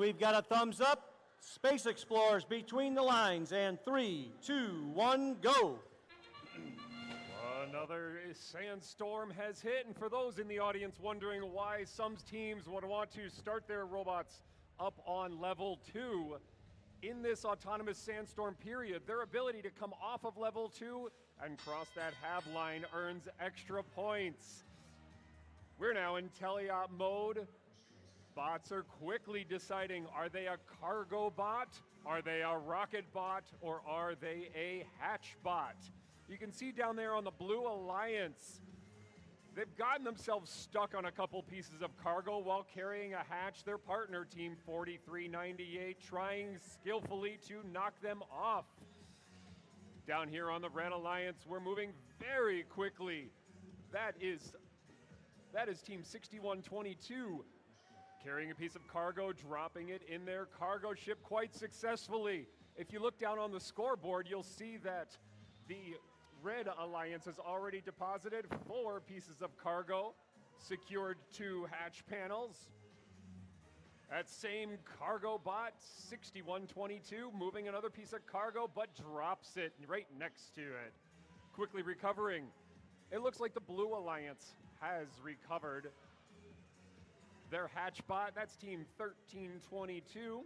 we've got a thumbs up. Space Explorers between the lines, and 3, 2, 1, go. Another sandstorm has hit, and for those in the audience wondering why some teams would want to start their robots up on level 2, in this autonomous sandstorm period, their ability to come off of level 2 and cross that hab line earns extra points. We're now in teleop mode. Bots are quickly deciding, are they a cargo bot, are they a rocket bot, or are they a hatch bot? You can see down there on the Blue Alliance, they've gotten themselves stuck on a couple pieces of cargo while carrying a hatch. Their partner, Team 4398, trying skillfully to knock them off. Down here on the Red Alliance, we're moving very quickly. That is Team 6122, carrying a piece of cargo, dropping it in their cargo ship quite successfully. If you look down on the scoreboard, you'll see that the Red Alliance has already deposited 4 pieces of cargo, secured 2 hatch panels. That same cargo bot, 6122, moving another piece of cargo, but drops it right next to it. Quickly recovering. It looks like the Blue Alliance has recovered their hatch bot. That's Team 1322,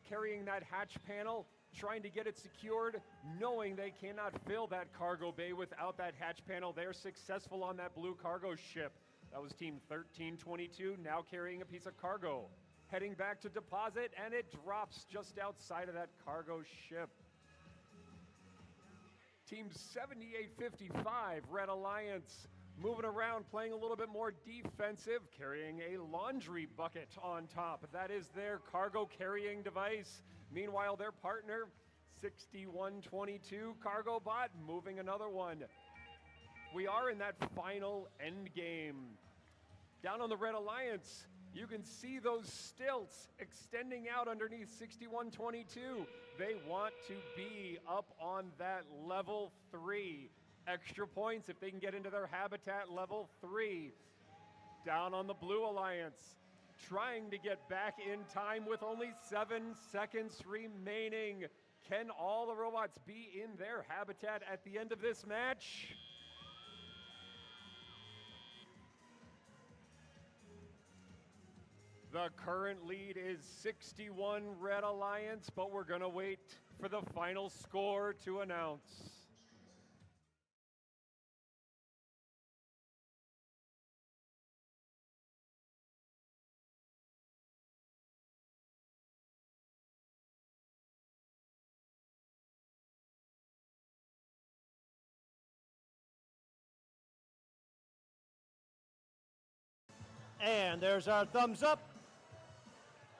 carrying that hatch panel, trying to get it secured, knowing they cannot fill that cargo bay without that hatch panel. They're successful on that blue cargo ship. That was Team 1322, now carrying a piece of cargo. Heading back to deposit, and it drops just outside of that cargo ship. Team 7855, Red Alliance, moving around, playing a little bit more defensive, carrying a laundry bucket on top. That is their cargo carrying device. Meanwhile, their partner, 6122 cargo bot, moving another one. We are in that final end game. Down on the Red Alliance, you can see those stilts extending out underneath 6122. They want to be up on that level 3. Extra points if they can get into their habitat level 3. Down on the Blue Alliance, trying to get back in time with only 7 seconds remaining. Can all the robots be in their habitat at the end of this match? The current lead is 61 Red Alliance, but we're gonna wait for the final score to announce. And there's our thumbs up.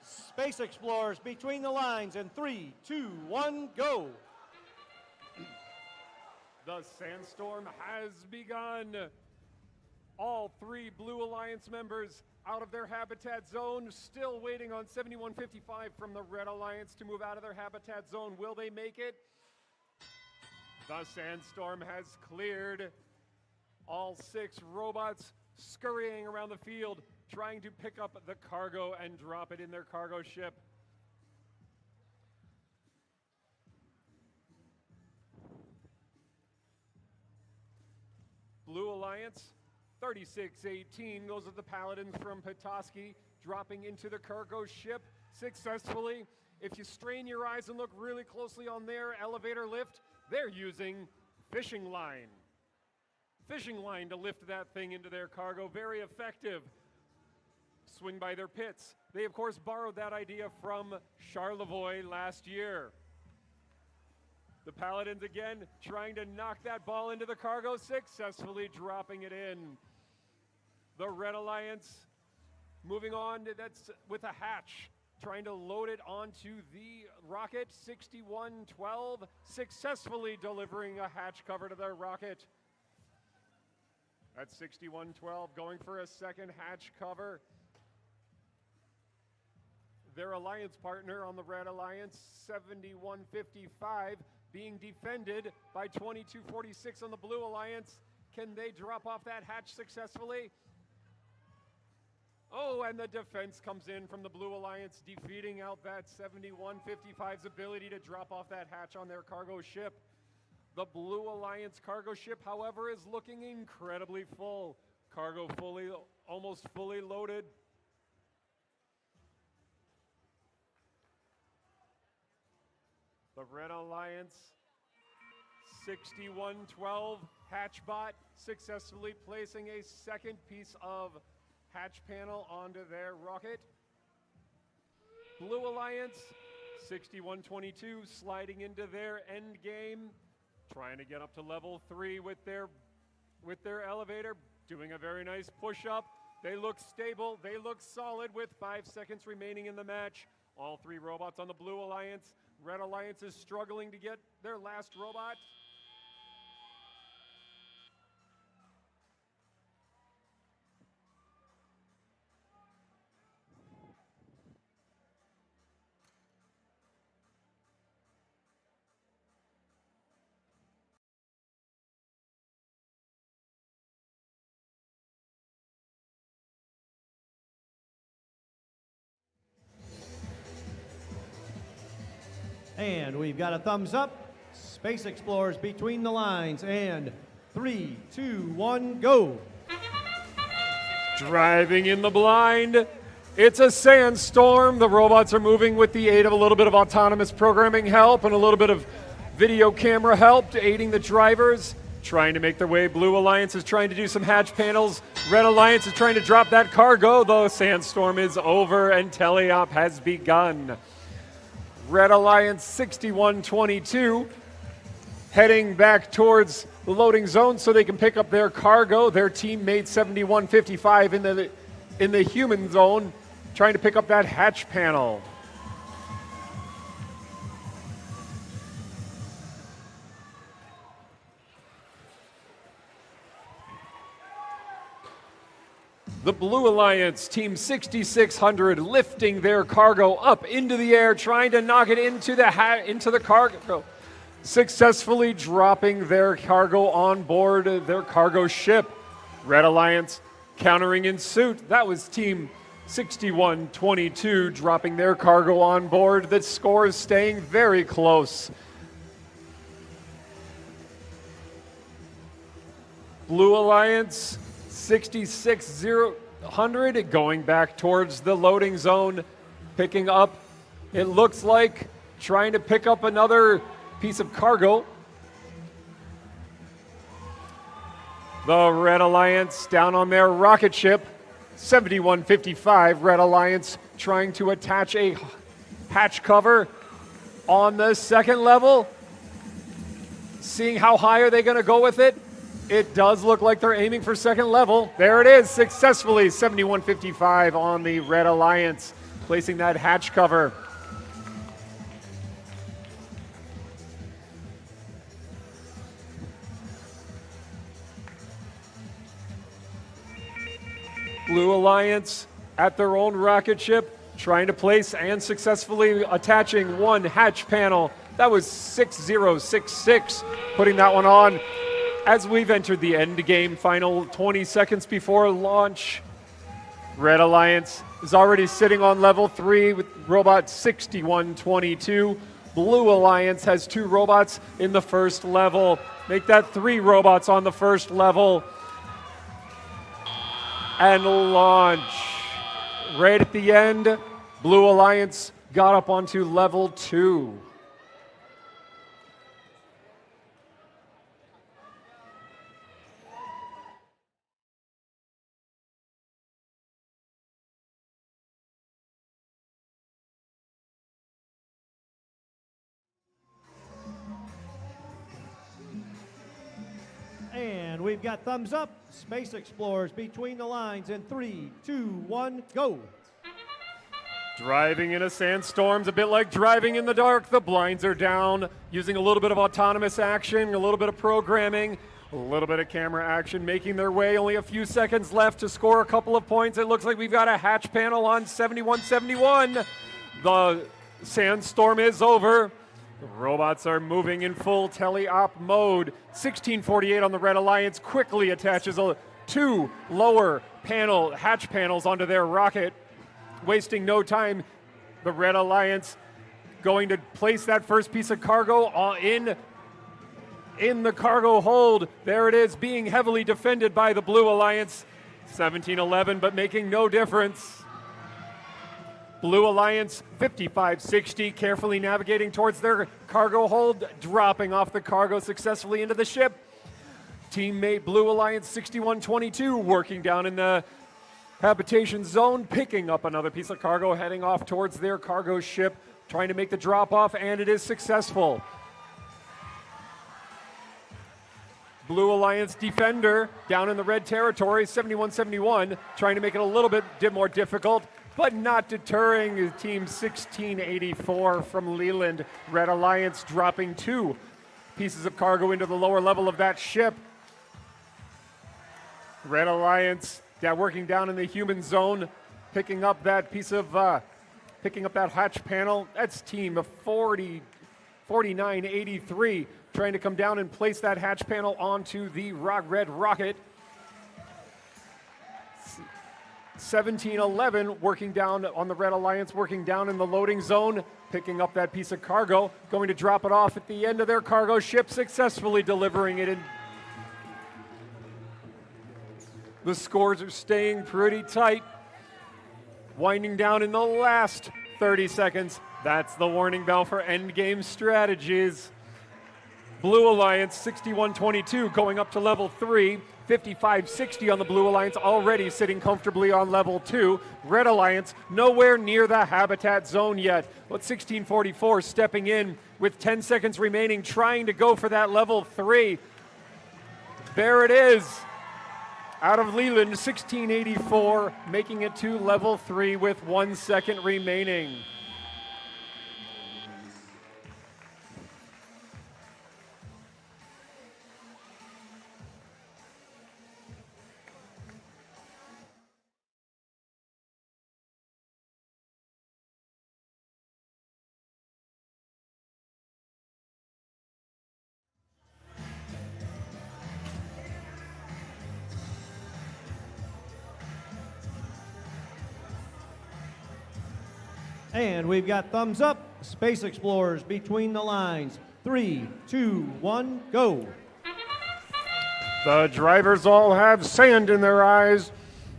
Space Explorers between the lines, and 3, 2, 1, go. The sandstorm has begun. All 3 Blue Alliance members out of their habitat zone, still waiting on 7155 from the Red Alliance to move out of their habitat zone. Will they make it? The sandstorm has cleared. All 6 robots scurrying around the field, trying to pick up the cargo and drop it in their cargo ship. Blue Alliance, 3618, those are the Paladins from Petoskey, dropping into the cargo ship successfully. If you strain your eyes and look really closely on their elevator lift, they're using fishing line. Fishing line to lift that thing into their cargo, very effective. Swing by their pits. They, of course, borrowed that idea from Charlevoix last year. The Paladins again trying to knock that ball into the cargo, successfully dropping it in. The Red Alliance moving on, that's with a hatch, trying to load it onto the rocket. 6112 successfully delivering a hatch cover to their rocket. That's 6112 going for a second hatch cover. Their alliance partner on the Red Alliance, 7155, being defended by 2246 on the Blue Alliance. Can they drop off that hatch successfully? Oh, and the defense comes in from the Blue Alliance, defeating out that 7155's ability to drop off that hatch on their cargo ship. The Blue Alliance cargo ship, however, is looking incredibly full. Cargo almost fully loaded. The Red Alliance 6112 Hatchbot successfully placing a second piece of hatch panel onto their rocket. Blue Alliance 6122 sliding into their end game, trying to get up to level 3 with their elevator, doing a very nice push-up. They look stable, they look solid with 5 seconds remaining in the match. All 3 robots on the Blue Alliance. Red Alliance is struggling to get their last robot. And we've got a thumbs up. Space Explorers between the lines. And 3, 2, 1, go. Driving in the blind. It's a sandstorm. The robots are moving with the aid of a little bit of autonomous programming help and a little bit of video camera help, aiding the drivers, trying to make their way. Blue Alliance is trying to do some hatch panels. Red Alliance is trying to drop that cargo. The sandstorm is over and teleop has begun. Red Alliance 6122 heading back towards the loading zone so they can pick up their cargo. Their teammate 7155 in the human zone trying to pick up that hatch panel. The Blue Alliance, Team 6600, lifting their cargo up into the air, trying to knock it into the cargo, successfully dropping their cargo on board their cargo ship. Red Alliance countering in suit. That was Team 6122 dropping their cargo on board. The score is staying very close. Blue Alliance 6600 going back towards the loading zone, picking up, it looks like, trying to pick up another piece of cargo. The Red Alliance down on their rocket ship, 7155, Red Alliance trying to attach a hatch cover on the second level. Seeing how high are they going to go with it? It does look like they're aiming for second level. There it is, successfully 7155 on the Red Alliance, placing that hatch cover. Blue Alliance at their own rocket ship, trying to place and successfully attaching one hatch panel. That was 6066, putting that one on. As we've entered the end game, final 20 seconds before launch, Red Alliance is already sitting on level 3 with robot 6122. Blue Alliance has 2 robots in the first level. Make that 3 robots on the first level. And launch. Right at the end, Blue Alliance got up onto level 2. And we've got thumbs up. Space Explorers between the lines in 3, 2, 1, go. Driving in a sandstorm's a bit like driving in the dark. The blinds are down, using a little bit of autonomous action, a little bit of programming, a little bit of camera action, making their way. Only a few seconds left to score a couple of points. It looks like we've got a hatch panel on 7171. The sandstorm is over. The robots are moving in full teleop mode. 1648 on the Red Alliance quickly attaches a 2 lower hatch panels onto their rocket, wasting no time. The Red Alliance going to place that first piece of cargo in the cargo hold. There it is, being heavily defended by the Blue Alliance. 17-11, but making no difference. Blue Alliance 55-60, carefully navigating towards their cargo hold, dropping off the cargo successfully into the ship. Teammate Blue Alliance 61-22, working down in the habitation zone, picking up another piece of cargo, heading off towards their cargo ship, trying to make the drop off, and it is successful. Blue Alliance defender down in the red territory, 71-71, trying to make it a little bit more difficult, but not deterring Team 1684 from Leland. Red Alliance dropping 2 pieces of cargo into the lower level of that ship. Red Alliance working down in the human zone, picking up that hatch panel. That's Team 4983, trying to come down and place that hatch panel onto the red rocket. 17-11 working down on the Red Alliance, working down in the loading zone, picking up that piece of cargo, going to drop it off at the end of their cargo ship, successfully delivering it in. The scores are staying pretty tight. Winding down in the last 30 seconds. That's the warning bell for endgame strategies. Blue Alliance 61-22 going up to level 3. 55-60 on the Blue Alliance, already sitting comfortably on level 2. Red Alliance nowhere near the habitat zone yet, but 1644 stepping in with 10 seconds remaining, trying to go for that level 3. There it is. Out of Leland, 1684, making it to level 3 with 1 second remaining. And we've got thumbs up. Space Explorers between the lines. 3, 2, 1, go. The drivers all have sand in their eyes.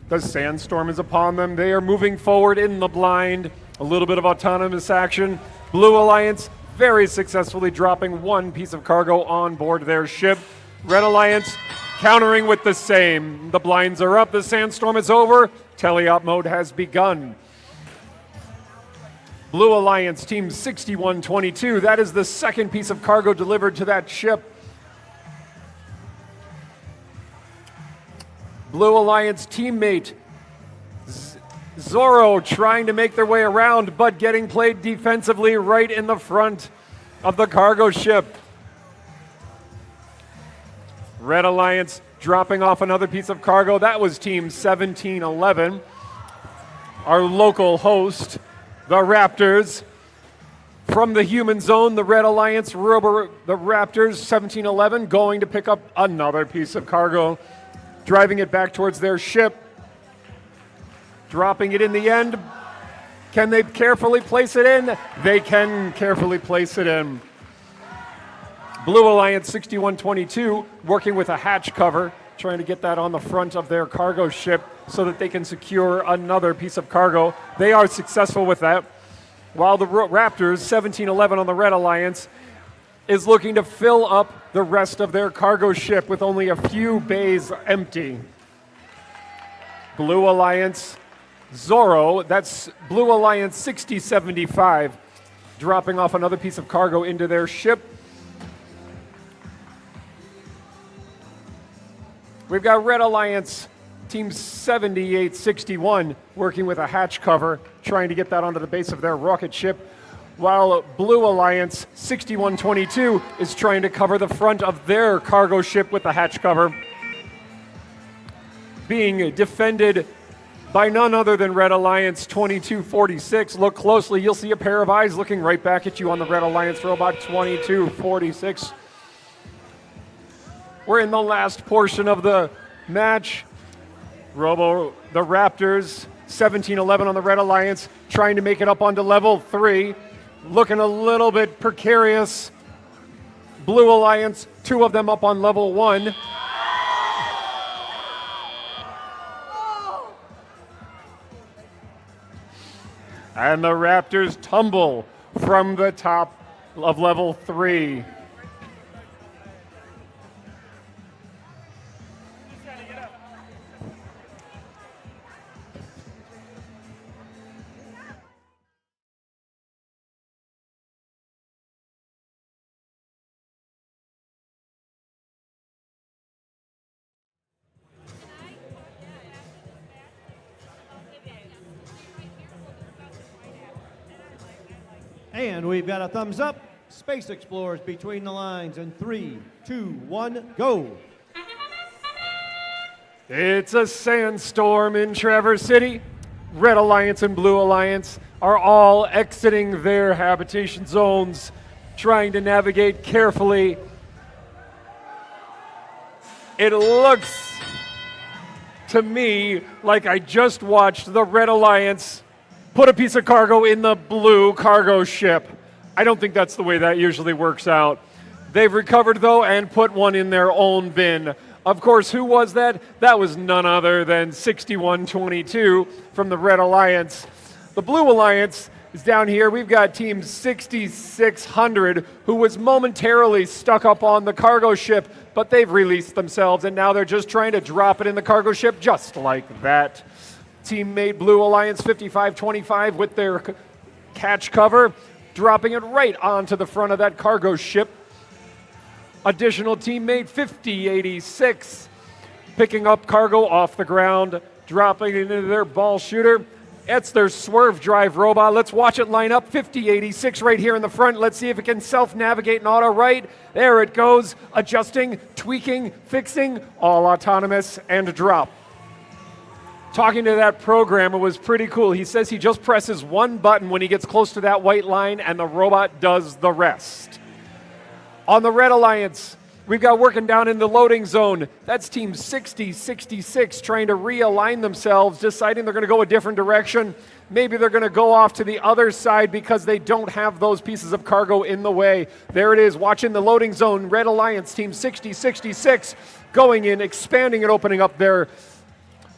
The sandstorm is upon them. They are moving forward in the blind. A little bit of autonomous action. Blue Alliance very successfully dropping 1 piece of cargo on board their ship. Red Alliance countering with the same. The blinds are up. The sandstorm is over. Teleop mode has begun. Blue Alliance Team 61-22. That is the second piece of cargo delivered to that ship. Blue Alliance teammate Zorro trying to make their way around, but getting played defensively right in the front of the cargo ship. Red Alliance dropping off another piece of cargo. That was Team 1711. Our local host, the Raptors. From the human zone, the Red Alliance, the Raptors, 1711, going to pick up another piece of cargo, driving it back towards their ship, dropping it in the end. Can they carefully place it in? They can carefully place it in. Blue Alliance 6122 working with a hatch cover, trying to get that on the front of their cargo ship so that they can secure another piece of cargo. They are successful with that. While the Raptors, 1711 on the Red Alliance, is looking to fill up the rest of their cargo ship with only a few bays empty. Blue Alliance Zorro, that's Blue Alliance 6075, dropping off another piece of cargo into their ship. We've got Red Alliance Team 7861 working with a hatch cover, trying to get that onto the base of their rocket ship, while Blue Alliance 6122 is trying to cover the front of their cargo ship with a hatch cover, being defended by none other than Red Alliance 2246. Look closely, you'll see a pair of eyes looking right back at you on the Red Alliance robot 2246. We're in the last portion of the match. The Raptors, 17-11 on the Red Alliance, trying to make it up onto level 3. Looking a little bit precarious. Blue Alliance, 2 of them up on level 1. And the Raptors tumble from the top of level 3. And we've got a thumbs up. Space Explorers between the lines in 3, 2, 1, go. It's a sandstorm in Traverse City. Red Alliance and Blue Alliance are all exiting their habitation zones, trying to navigate carefully. It looks to me like I just watched the Red Alliance put a piece of cargo in the blue cargo ship. I don't think that's the way that usually works out. They've recovered, though, and put one in their own bin. Of course, who was that? That was none other than 6122 from the Red Alliance. The Blue Alliance is down here. We've got Team 6600, who was momentarily stuck up on the cargo ship, but they've released themselves, and now they're just trying to drop it in the cargo ship just like that. Teammate Blue Alliance 5525 with their catch cover, dropping it right onto the front of that cargo ship. Additional teammate 5086 picking up cargo off the ground, dropping it into their ball shooter. It's their swerve drive robot. Let's watch it line up. 5086 right here in the front. Let's see if it can self-navigate and auto-right. There it goes, adjusting, tweaking, fixing, all autonomous, and drop. Talking to that programmer was pretty cool. He says he just presses one button when he gets close to that white line and the robot does the rest. On the Red Alliance, we've got working down in the loading zone. That's Team 6066 trying to realign themselves, deciding they're going to go a different direction. Maybe they're going to go off to the other side because they don't have those pieces of cargo in the way. There it is, watching the loading zone. Red Alliance, Team 6066, going in, expanding and opening up their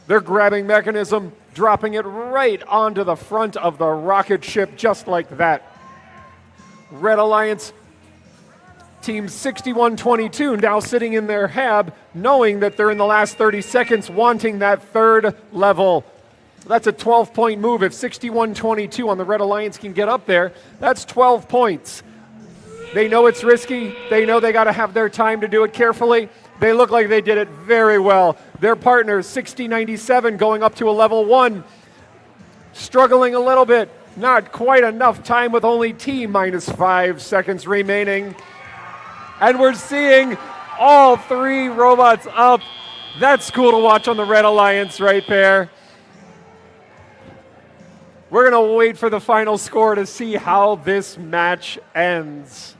grabbing mechanism, dropping it right onto the front of the rocket ship, just like that. Red Alliance, Team 6122, now sitting in their hab, knowing that they're in the last 30 seconds, wanting that third level. That's a 12-point move. If 6122 on the Red Alliance can get up there, that's 12 points. They know it's risky. They know they got to have their time to do it carefully. They look like they did it very well. Their partners, 6097, going up to a level 1, struggling a little bit. Not quite enough time with only T minus 5 seconds remaining. And we're seeing all 3 robots up. That's cool to watch on the Red Alliance right there. We're going to wait for the final score to see how this match ends.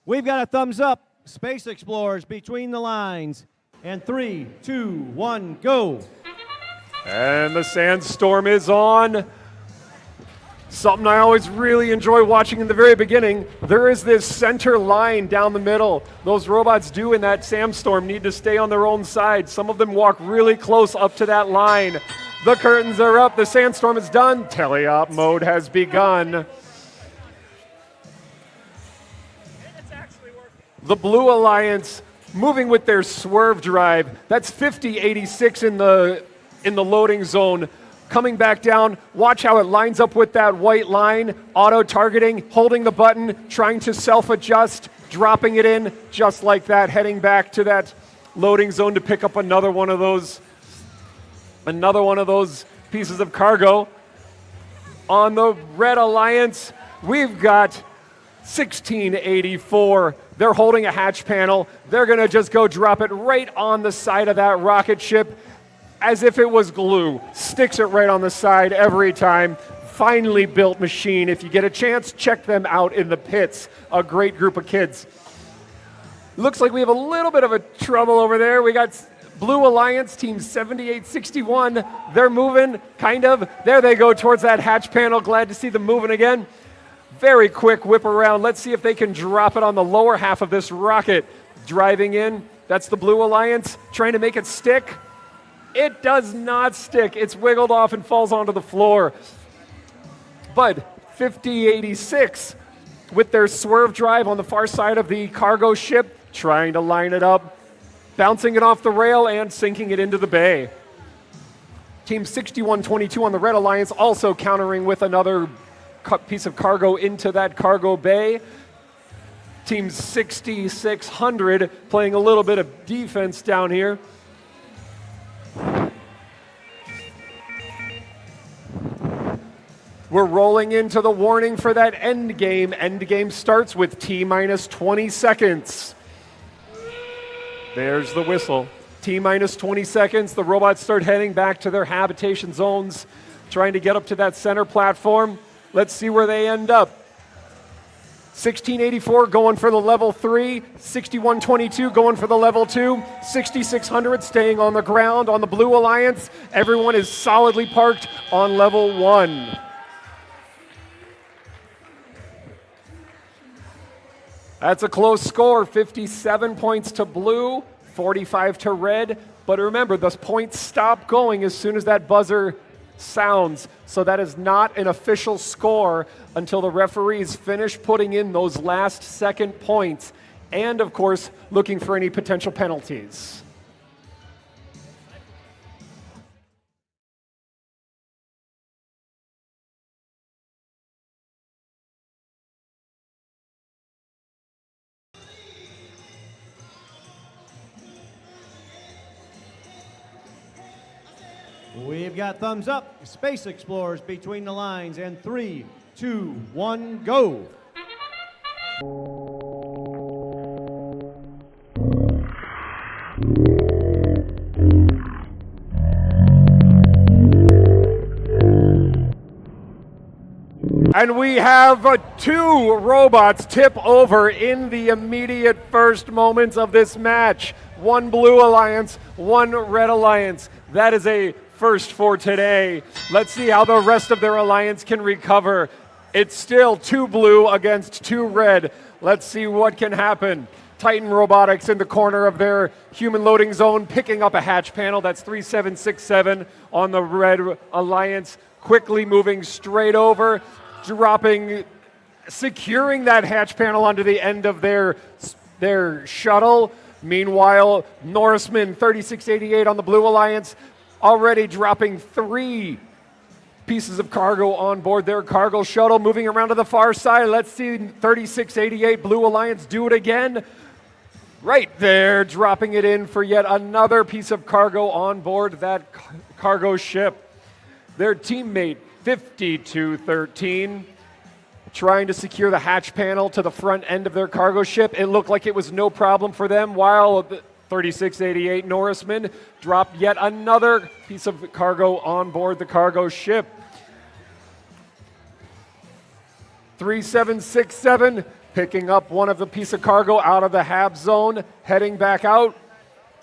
We've got a thumbs up. Space Explorers between the lines. And 3, 2, 1, go. And the sandstorm is on. Something I always really enjoy watching in the very beginning. There is this center line down the middle. Those robots do in that sandstorm need to stay on their own side. Some of them walk really close up to that line. The curtains are up. The sandstorm is done. Teleop mode has begun. The Blue Alliance moving with their swerve drive. That's 5086 in the loading zone. Coming back down, watch how it lines up with that white line, auto-targeting, holding the button, trying to self-adjust, dropping it in, just like that, heading back to that loading zone to pick up another one of those pieces of cargo. On the Red Alliance, we've got 1684. They're holding a hatch panel. They're going to just go drop it right on the side of that rocket ship as if it was glue. Sticks it right on the side every time. Finely built machine. If you get a chance, check them out in the pits. A great group of kids. Looks like we have a little bit of a trouble over there. We got Blue Alliance, team 7861. They're moving, kind of. There they go towards that hatch panel. Glad to see them moving again. Very quick whip around. Let's see if they can drop it on the lower half of this rocket. Driving in. That's the Blue Alliance. Trying to make it stick. It does not stick. It's wiggled off and falls onto the floor. But 5086 with their swerve drive on the far side of the cargo ship, trying to line it up, bouncing it off the rail and sinking it into the bay. Team 6122 on the Red Alliance also countering with another piece of cargo into that cargo bay. Team 6600 playing a little bit of defense down here. We're rolling into the warning for that end game. End game starts with T-minus 20 seconds. There's the whistle. T-minus 20 seconds. The robots start heading back to their habitation zones, trying to get up to that center platform. Let's see where they end up. 1684 going for the level 3. 6122 going for the level 2. 6600 staying on the ground on the Blue Alliance. Everyone is solidly parked on level 1. That's a close score, 57 points to blue, 45 to red. But remember, the points stop going as soon as that buzzer sounds. So that is not an official score until the referees finish putting in those last second points. And of course, looking for any potential penalties. We've got thumbs up. Space Explorers between the lines. And 3, 2, 1, go. And we have 2 robots tip over in the immediate first moments of this match. 1 Blue Alliance, 1 Red Alliance. That is a first for today. Let's see how the rest of their alliance can recover. It's still 2 blue against 2 red. Let's see what can happen. Titan Robotics in the corner of their human loading zone, picking up a hatch panel. That's 3767 on the Red Alliance. Quickly moving straight over, dropping, securing that hatch panel onto the end of their shuttle. Meanwhile, Norseman 3688 on the Blue Alliance, already dropping 3 pieces of cargo on board their cargo shuttle, moving around to the far side. Let's see 3688 Blue Alliance do it again. Right there, dropping it in for yet another piece of cargo on board that cargo ship. Their teammate 5213 trying to secure the hatch panel to the front end of their cargo ship. It looked like it was no problem for them, while 3688 Norseman dropped yet another piece of cargo on board the cargo ship. 3767 picking up one of the piece of cargo out of the HAB zone, heading back out,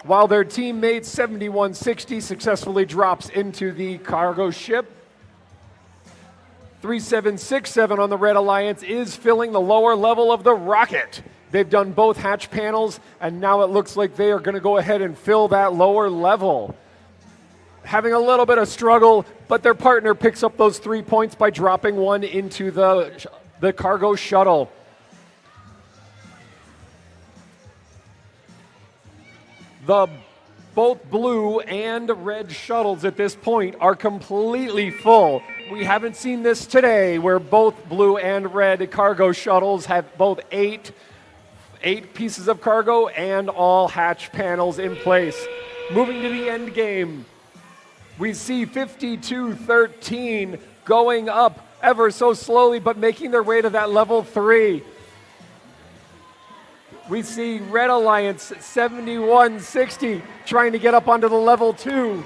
while their teammate 7160 successfully drops into the cargo ship. 3767 on the Red Alliance is filling the lower level of the rocket. They've done both hatch panels, and now it looks like they are going to go ahead and fill that lower level. Having a little bit of struggle, but their partner picks up those 3 points by dropping one into the cargo shuttle. Both blue and red shuttles at this point are completely full. We haven't seen this today, where both blue and red cargo shuttles have both 8 pieces of cargo and all hatch panels in place. Moving to the end game, we see 5213 going up ever so slowly, but making their way to that level 3. We see Red Alliance 71-60 trying to get up onto the level 2.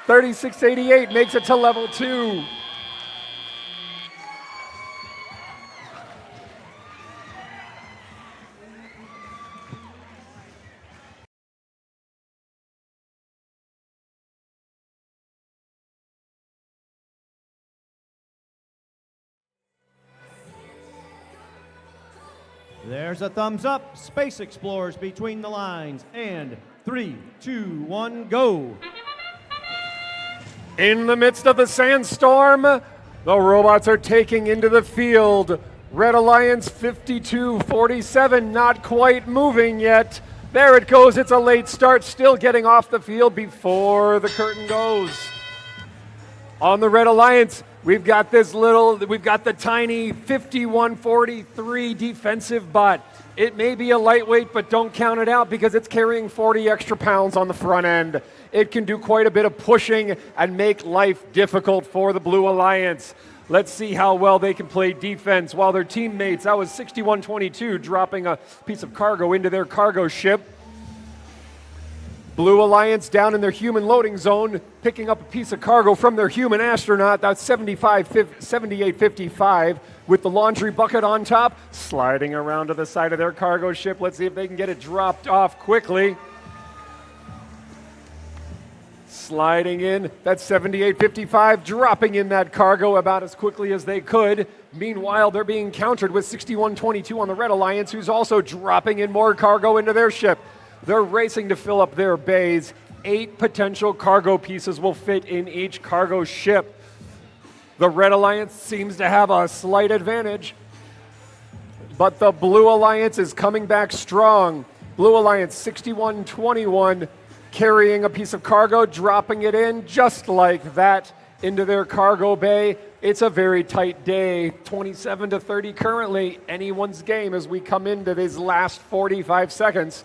36-88 makes it to level 2. There's a thumbs up. Space Explorers between the lines. And 3, 2, 1, go. In the midst of the sandstorm, the robots are taking into the field. Red Alliance 52-47, not quite moving yet. There it goes, it's a late start, still getting off the field before the curtain goes. On the Red Alliance, we've got the tiny 51-43 defensive bot. It may be a lightweight, but don't count it out because it's carrying 40 extra pounds on the front end. It can do quite a bit of pushing and make life difficult for the Blue Alliance. Let's see how well they can play defense while their teammates, that was 61-22, dropping a piece of cargo into their cargo ship. Blue Alliance down in their human loading zone, picking up a piece of cargo from their human astronaut. That's 78-55 with the laundry bucket on top, sliding around to the side of their cargo ship. Let's see if they can get it dropped off quickly. Sliding in, that's 78-55, dropping in that cargo about as quickly as they could. Meanwhile, they're being countered with 61-22 on the Red Alliance, who's also dropping in more cargo into their ship. They're racing to fill up their bays. 8 potential cargo pieces will fit in each cargo ship. The Red Alliance seems to have a slight advantage, but the Blue Alliance is coming back strong. Blue Alliance 61-21, carrying a piece of cargo, dropping it in just like that into their cargo bay. It's a very tight day, 27-30 currently, anyone's game as we come into these last 45 seconds.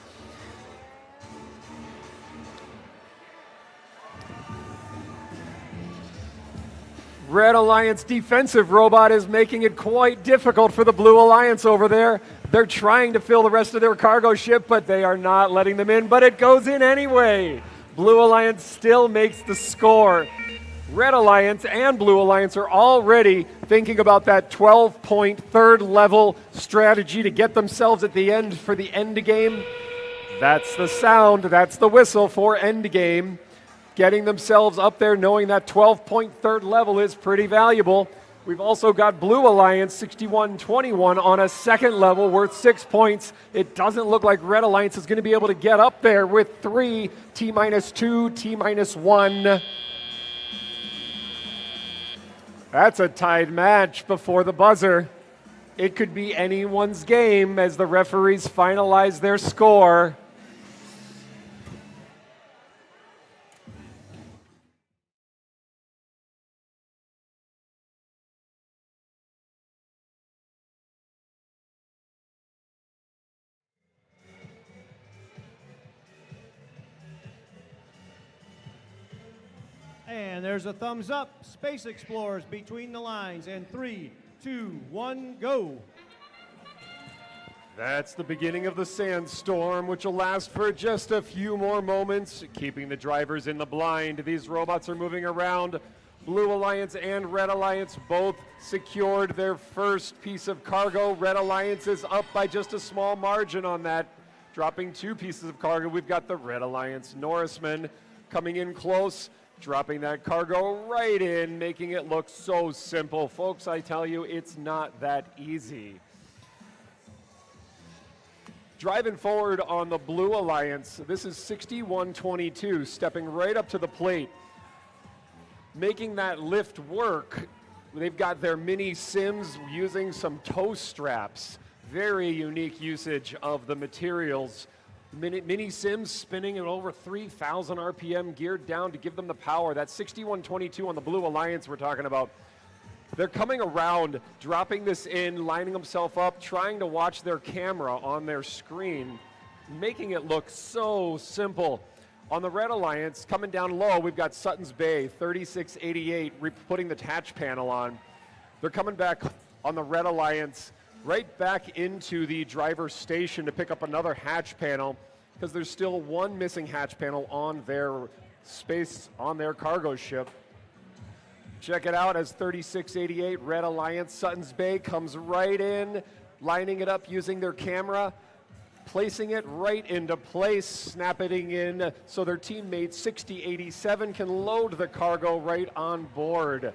Red Alliance defensive robot is making it quite difficult for the Blue Alliance over there. They're trying to fill the rest of their cargo ship, but they are not letting them in, but it goes in anyway. Blue Alliance still makes the score. Red Alliance and Blue Alliance are already thinking about that 12-point third level strategy to get themselves at the end for the end game. That's the sound, that's the whistle for end game. Getting themselves up there knowing that 12-point third level is pretty valuable. We've also got Blue Alliance 61-21 on a second level worth 6 points. It doesn't look like Red Alliance is going to be able to get up there with 3, T-2, T-1. That's a tied match before the buzzer. It could be anyone's game as the referees finalize their score. And there's a thumbs up. Space Explorers between the lines. And 3, 2, 1, go. That's the beginning of the sandstorm, which will last for just a few more moments, keeping the drivers in the blind. These robots are moving around. Blue Alliance and Red Alliance both secured their first piece of cargo. Red Alliance is up by just a small margin on that, dropping 2 pieces of cargo. We've got the Red Alliance Norseman coming in close, dropping that cargo right in, making it look so simple. Folks, I tell you, it's not that easy. Driving forward on the Blue Alliance, this is 61-22, stepping right up to the plate, making that lift work. They've got their mini sims using some toe straps. Very unique usage of the materials. Mini sims spinning at over 3,000 RPM, geared down to give them the power. That's 61-22 on the Blue Alliance we're talking about. They're coming around, dropping this in, lining themselves up, trying to watch their camera on their screen, making it look so simple. On the Red Alliance, coming down low, we've got Sutton's Bay, 3688, putting the hatch panel on. They're coming back on the Red Alliance, right back into the driver's station to pick up another hatch panel, because there's still one missing hatch panel on their space on their cargo ship. Check it out as 3688 Red Alliance Sutton's Bay comes right in, lining it up using their camera, placing it right into place, snapping in so their teammate 6087 can load the cargo right on board.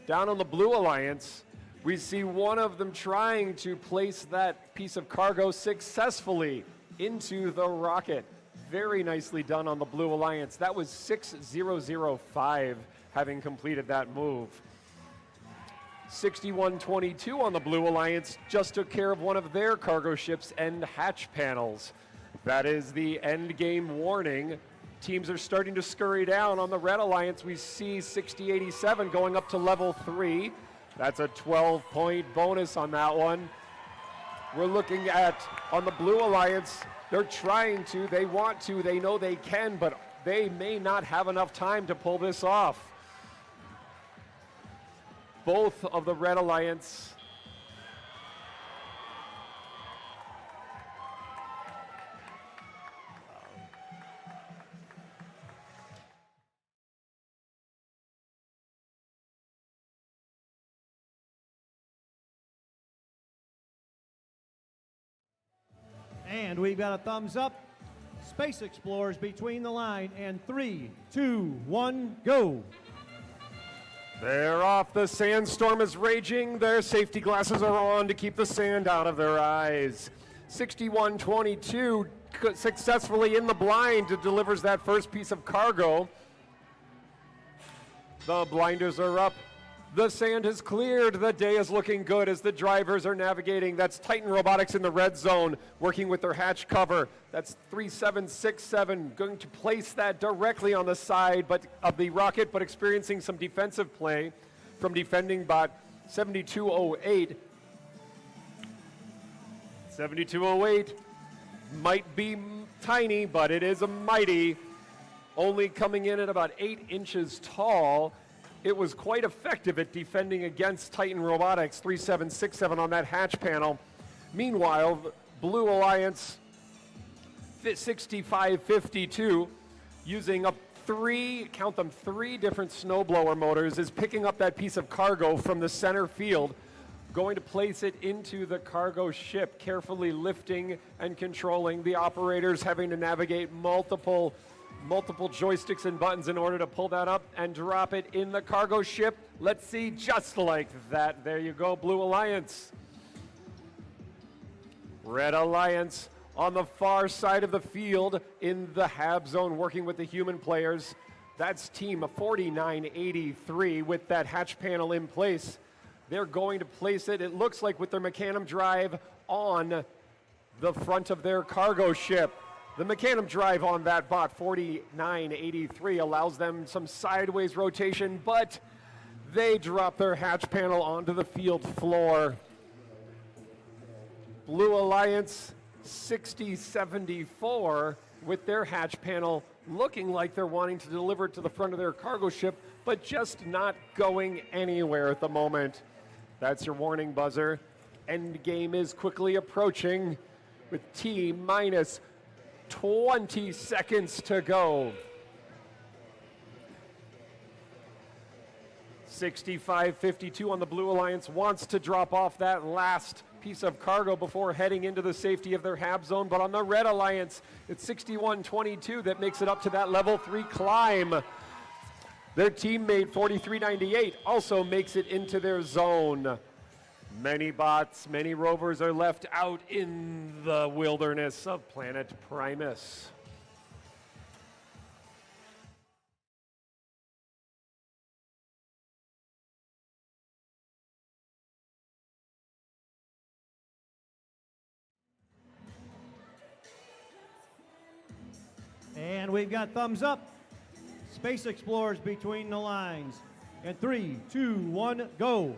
Down on the Blue Alliance, we see one of them trying to place that piece of cargo successfully into the rocket. Very nicely done on the Blue Alliance. That was 6005 having completed that move. 6122 on the Blue Alliance just took care of one of their cargo ships and hatch panels. That is the end game warning. Teams are starting to scurry down. On the Red Alliance, we see 6087 going up to level 3. That's a 12-point bonus on that one. We're looking at, on the Blue Alliance, they're trying to, they want to, they know they can, but they may not have enough time to pull this off. Both of the Red Alliance And we've got a thumbs up. Space Explorers between the line, and 3, 2, 1, go. They're off. The sandstorm is raging. Their safety glasses are on to keep the sand out of their eyes. 6122 successfully in the blind delivers that first piece of cargo. The blinders are up. The sand is cleared. The day is looking good as the drivers are navigating. That's Titan Robotics in the red zone, working with their hatch cover. That's 3767, going to place that directly on the side of the rocket, but experiencing some defensive play from defending bot 7208. 7208 might be tiny, but it is a mighty. Only coming in at about 8 inches tall. It was quite effective at defending against Titan Robotics, 3767 on that hatch panel. Meanwhile, Blue Alliance 6552, using up three different snowblower motors, is picking up that piece of cargo from the center field, going to place it into the cargo ship, carefully lifting and controlling. The operators having to navigate multiple joysticks and buttons in order to pull that up and drop it in the cargo ship. Let's see, just like that. There you go, Blue Alliance. Red Alliance on the far side of the field in the hab zone, working with the human players. That's team 4983 with that hatch panel in place. They're going to place it, it looks like, with their Mechanum drive on the front of their cargo ship. The Mechanum drive on that bot 4983 allows them some sideways rotation, but they drop their hatch panel onto the field floor. Blue Alliance 6074 with their hatch panel looking like they're wanting to deliver it to the front of their cargo ship, but just not going anywhere at the moment. That's your warning buzzer. End game is quickly approaching with T minus 20 seconds to go. 6552 on the Blue Alliance wants to drop off that last piece of cargo before heading into the safety of their hab zone, but on the Red Alliance, it's 6122 that makes it up to that level 3 climb. Their teammate 4398 also makes it into their zone. Many bots, many rovers are left out in the wilderness of planet Primus. And we've got thumbs up. Space Explorers between the lines. And 3, 2, 1, go.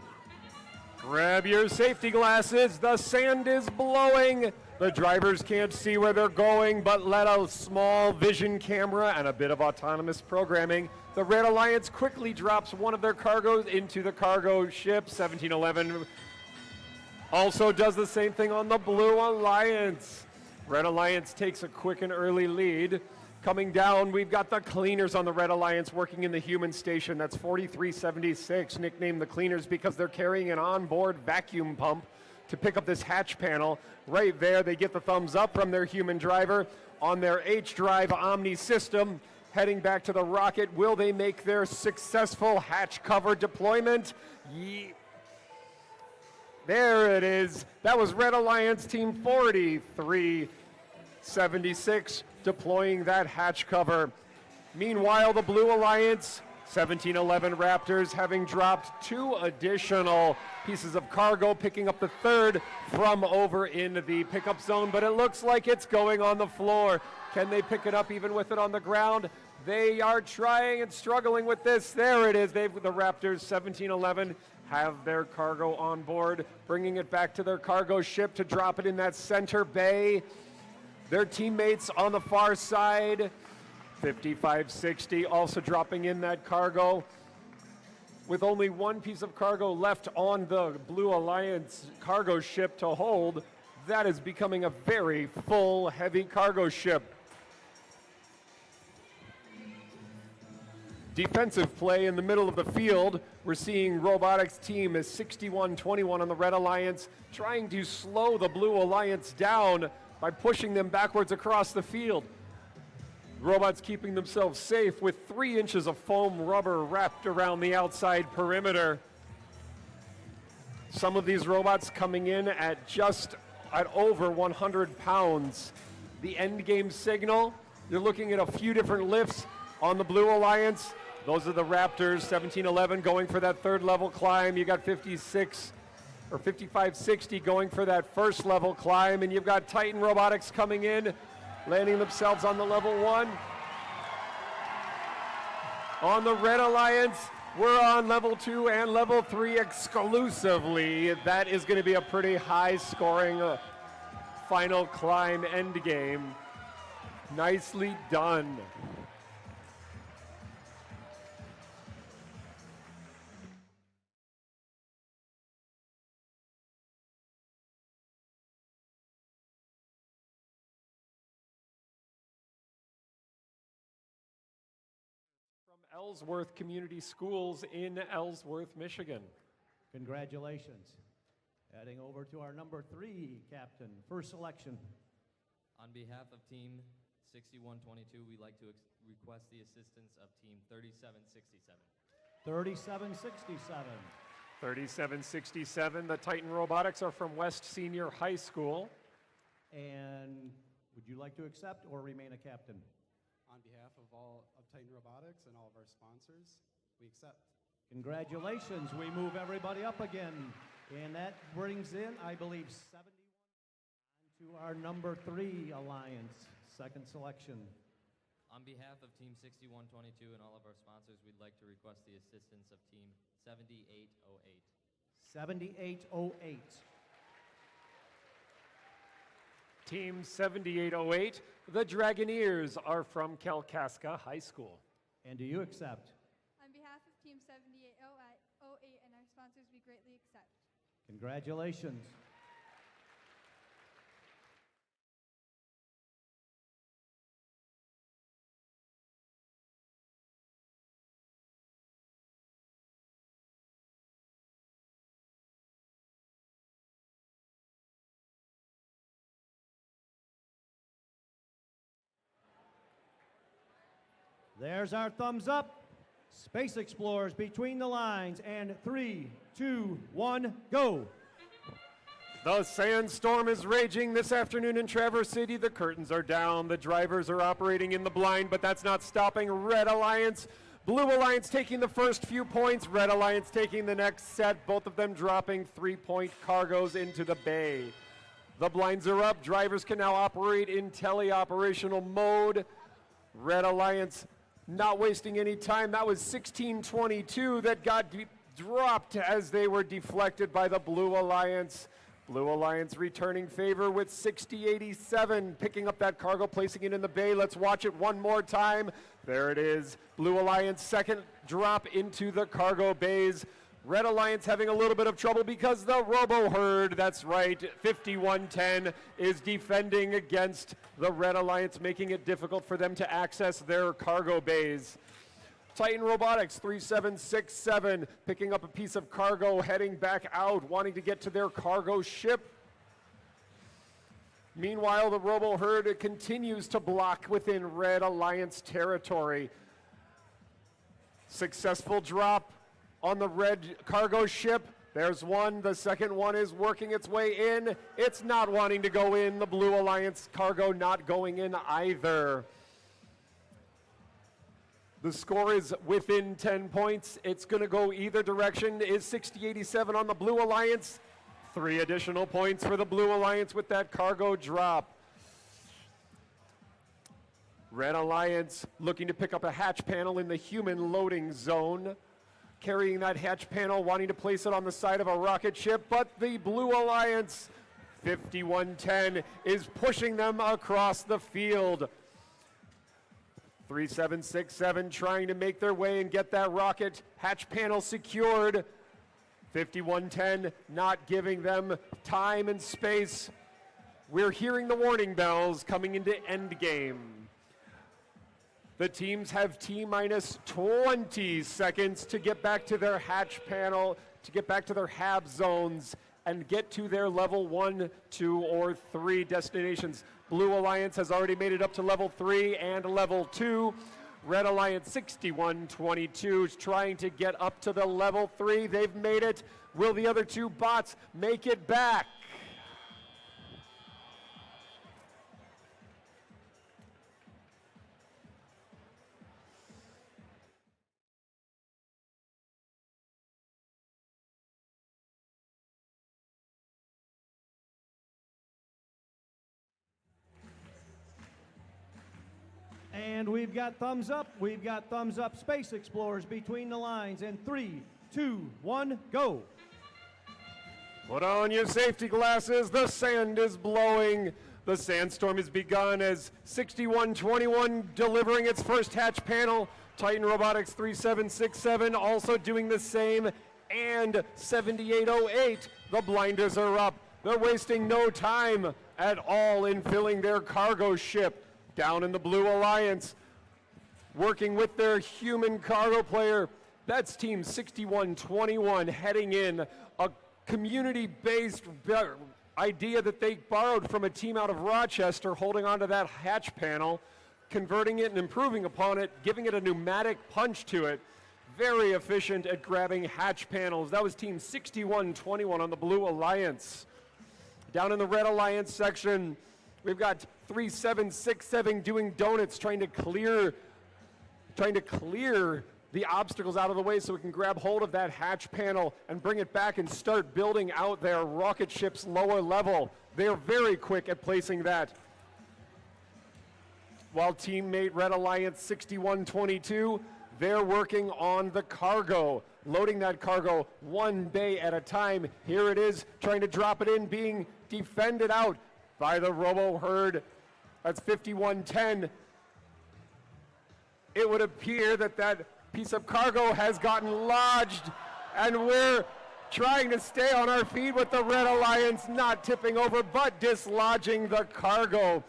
Grab your safety glasses. The sand is blowing. The drivers can't see where they're going, but let a small vision camera and a bit of autonomous programming. The Red Alliance quickly drops one of their cargoes into the cargo ship. 1711 also does the same thing on the Blue Alliance. Red Alliance takes a quick and early lead. Coming down, we've got the Cleaners on the Red Alliance working in the human station. That's 4376, nicknamed the Cleaners because they're carrying an onboard vacuum pump to pick up this hatch panel. Right there, they get the thumbs up from their human driver on their H-Drive Omni system. Heading back to the rocket, will they make their successful hatch cover deployment? There it is. That was Red Alliance Team 4376 deploying that hatch cover. Meanwhile, the Blue Alliance 1711 Raptors having dropped 2 additional pieces of cargo, picking up the 3rd from over in the pickup zone, but it looks like it's going on the floor. Can they pick it up even with it on the ground? They are trying and struggling with this. There it is. The Raptors 1711 have their cargo on board, bringing it back to their cargo ship to drop it in that center bay. Their teammates on the far side, 5560, also dropping in that cargo. With only 1 piece of cargo left on the Blue Alliance cargo ship to hold, that is becoming a very full, heavy cargo ship. Defensive play in the middle of the field. We're seeing Robotics team is 61-21 on the Red Alliance, trying to slow the Blue Alliance down by pushing them backwards across the field. Robots keeping themselves safe with 3 inches of foam rubber wrapped around the outside perimeter. Some of these robots coming in at over 100 pounds. The end game signal, you're looking at a few different lifts on the Blue Alliance. Those are the Raptors, 1711 going for that 3rd level climb. You got 5560 going for that 1st level climb, and you've got Titan Robotics coming in, landing themselves on the level 1. On the Red Alliance, we're on level 2 and level 3 exclusively. That is going to be a pretty high scoring final climb end game. Nicely done. Ellsworth Community Schools in Ellsworth, Michigan. Congratulations. Heading over to our number 3 captain, first selection. On behalf of Team 6122, we'd like to request the assistance of Team 3767. 3767. 3767, the Titan Robotics are from West Senior High School. And would you like to accept or remain a captain? On behalf of all of Titan Robotics and all of our sponsors, we accept. Congratulations. We move everybody up again. And that brings in, I believe, 71 to our number 3 alliance, second selection. On behalf of Team 6122 and all of our sponsors, we'd like to request the assistance of Team 7808. 7808. Team 7808, the Dragoneers are from Kalkaska High School. And do you accept? On behalf of Team 7808 and our sponsors, we greatly accept. Congratulations. There's our thumbs up. Space Explorers between the lines, and 3, 2, 1, go. The sandstorm is raging this afternoon in Traverse City. The curtains are down. The drivers are operating in the blind, but that's not stopping Red Alliance. Blue Alliance taking the first few points. Red Alliance taking the next set. Both of them dropping 3-point cargoes into the bay. The blinds are up. Drivers can now operate in tele-operational mode. Red Alliance not wasting any time. That was 1622 that got dropped as they were deflected by the Blue Alliance. Blue Alliance returning favor with 60-87, picking up that cargo, placing it in the bay. Let's watch it one more time. There it is. Blue Alliance second drop into the cargo bays. Red Alliance having a little bit of trouble because the Robo Herd, that's right, 5110 is defending against the Red Alliance, making it difficult for them to access their cargo bays. Titan Robotics 3767 picking up a piece of cargo, heading back out, wanting to get to their cargo ship. Meanwhile, the Robo Herd continues to block within Red Alliance territory. Successful drop on the red cargo ship. There's one. The second one is working its way in. It's not wanting to go in. The Blue Alliance cargo not going in either. The score is within 10 points. It's going to go either direction. Is 60-87 on the Blue Alliance. 3 additional points for the Blue Alliance with that cargo drop. Red Alliance looking to pick up a hatch panel in the human loading zone. Carrying that hatch panel, wanting to place it on the side of a rocket ship, but the Blue Alliance 5110 is pushing them across the field. 3767 trying to make their way and get that rocket hatch panel secured. 5110 not giving them time and space. We're hearing the warning bells coming into endgame. The teams have T-minus 20 seconds to get back to their hatch panel, to get back to their HAB zones and get to their level 1, 2, or 3 destinations. Blue Alliance has already made it up to level 3 and level 2. Red Alliance 6122 is trying to get up to the level 3. They've made it. Will the other 2 bots make it back? And we've got thumbs up. We've got thumbs up. Space Explorers between the lines. And 3, 2, 1, go. Put on your safety glasses. The sand is blowing. The sandstorm has begun as 6121 delivering its first hatch panel. Titan Robotics 3767 also doing the same. And 7808, the blinders are up. They're wasting no time at all in filling their cargo ship. Down in the Blue Alliance, working with their human cargo player. That's Team 6121 heading in. A community-based idea that they borrowed from a team out of Rochester, holding onto that hatch panel, converting it and improving upon it, giving it a pneumatic punch to it. Very efficient at grabbing hatch panels. That was Team 6121 on the Blue Alliance. Down in the Red Alliance section, we've got 3767 doing donuts, trying to clear the obstacles out of the way so we can grab hold of that hatch panel and bring it back and start building out their rocket ship's lower level. They're very quick at placing that. While teammate Red Alliance 6122, they're working on the cargo, loading that cargo one bay at a time. Here it is, trying to drop it in, being defended out by the Robo Herd. That's 5110. It would appear that that piece of cargo has gotten lodged, and we're trying to stay on our feet with the Red Alliance not tipping over but dislodging the cargo.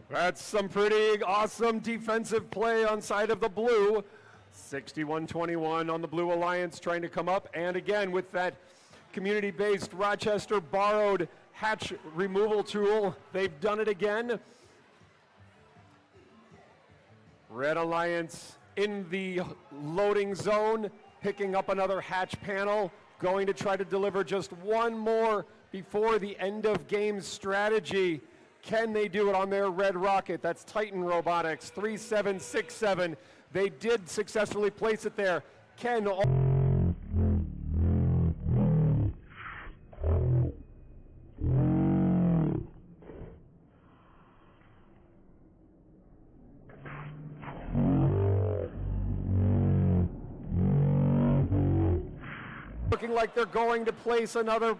That's some pretty awesome defensive play on side of the blue. 6121 on the Blue Alliance trying to come up, and again with that community-based Rochester borrowed hatch removal tool, they've done it again. Red Alliance in the loading zone, picking up another hatch panel, going to try to deliver just one more before the end of game strategy. Can they do it on their red rocket? That's Titan Robotics 3767. They did successfully place it there. Can looking like they're going to place another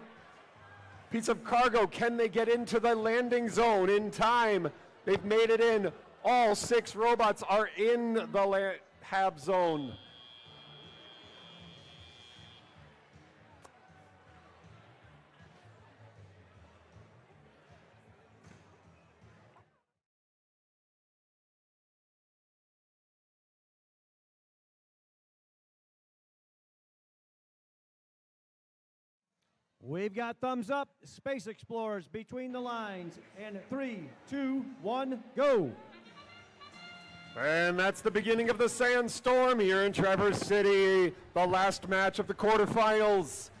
piece of cargo. Can they get into the landing zone in time? They've made it in. All 6 robots are in the HAB zone. We've got thumbs up. Space Explorers between the lines. And 3, 2, 1, go. And that's the beginning of the Sandstorm here in Traverse City. The last match of the quarterfinals.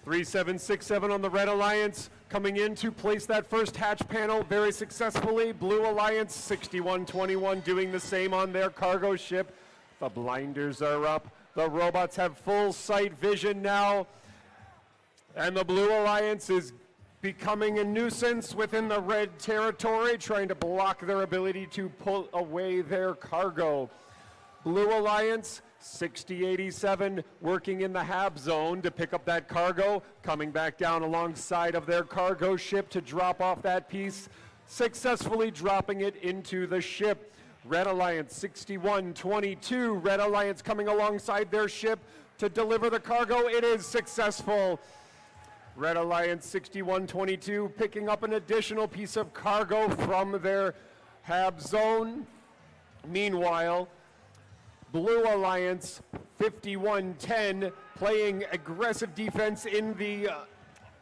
3767 on the Red Alliance coming in to place that first hatch panel very successfully. Blue Alliance 6121 doing the same on their cargo ship. The blinders are up. The robots have full sight vision now. And the Blue Alliance is becoming a nuisance within the red territory, trying to block their ability to pull away their cargo. Blue Alliance, 6087, working in the HAB zone to pick up that cargo, coming back down alongside of their cargo ship to drop off that piece, successfully dropping it into the ship. Red Alliance, 6122, Red Alliance coming alongside their ship to deliver the cargo. It is successful. Red Alliance 6122 picking up an additional piece of cargo from their HAB zone. Meanwhile, Blue Alliance 5110 playing aggressive defense in the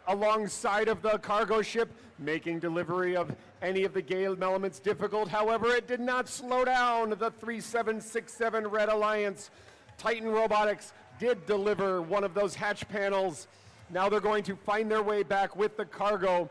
alongside of the cargo ship, making delivery of any of the gale elements difficult. However, it did not slow down the 3767 Red Alliance. Titan Robotics did deliver one of those hatch panels. Now they're going to find their way back with the cargo.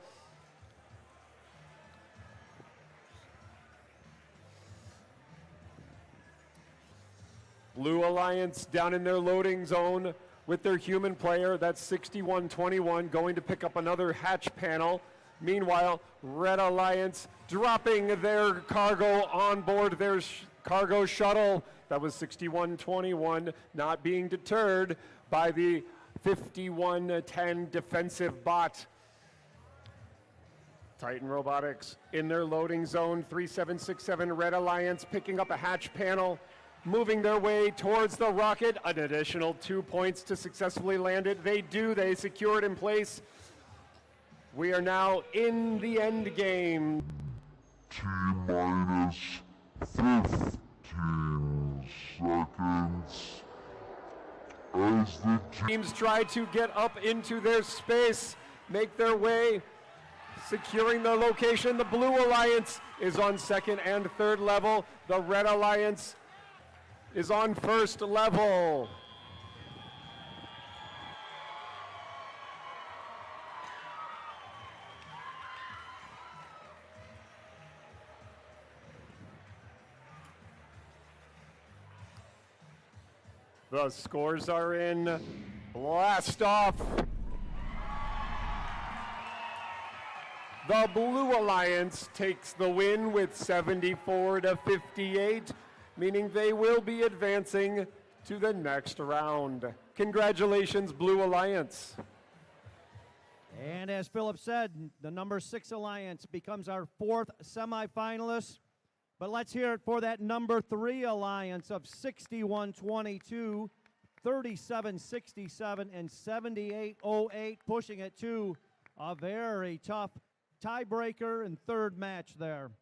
Blue Alliance down in their loading zone with their human player. That's 6121 going to pick up another hatch panel. Meanwhile, Red Alliance dropping their cargo on board their cargo shuttle. That was 6121 not being deterred by the 5110 defensive bot. Titan Robotics in their loading zone. 3767 Red Alliance picking up a hatch panel, moving their way towards the rocket. An additional 2 points to successfully land it. They do. They secure it in place. We are now in the end game. T-minus 15 seconds. As the teams try to get up into their space, make their way, securing their location. The Blue Alliance is on second and third level. The Red Alliance is on first level. The scores are in. Blast off. The Blue Alliance takes the win with 74-58, meaning they will be advancing to the next round. Congratulations, Blue Alliance. And as Philip said, the number 6 Alliance becomes our 4th semifinalist. But let's hear it for that number 3 Alliance of 6122, 3767, and 7808, pushing it to a very tough tiebreaker and third match there.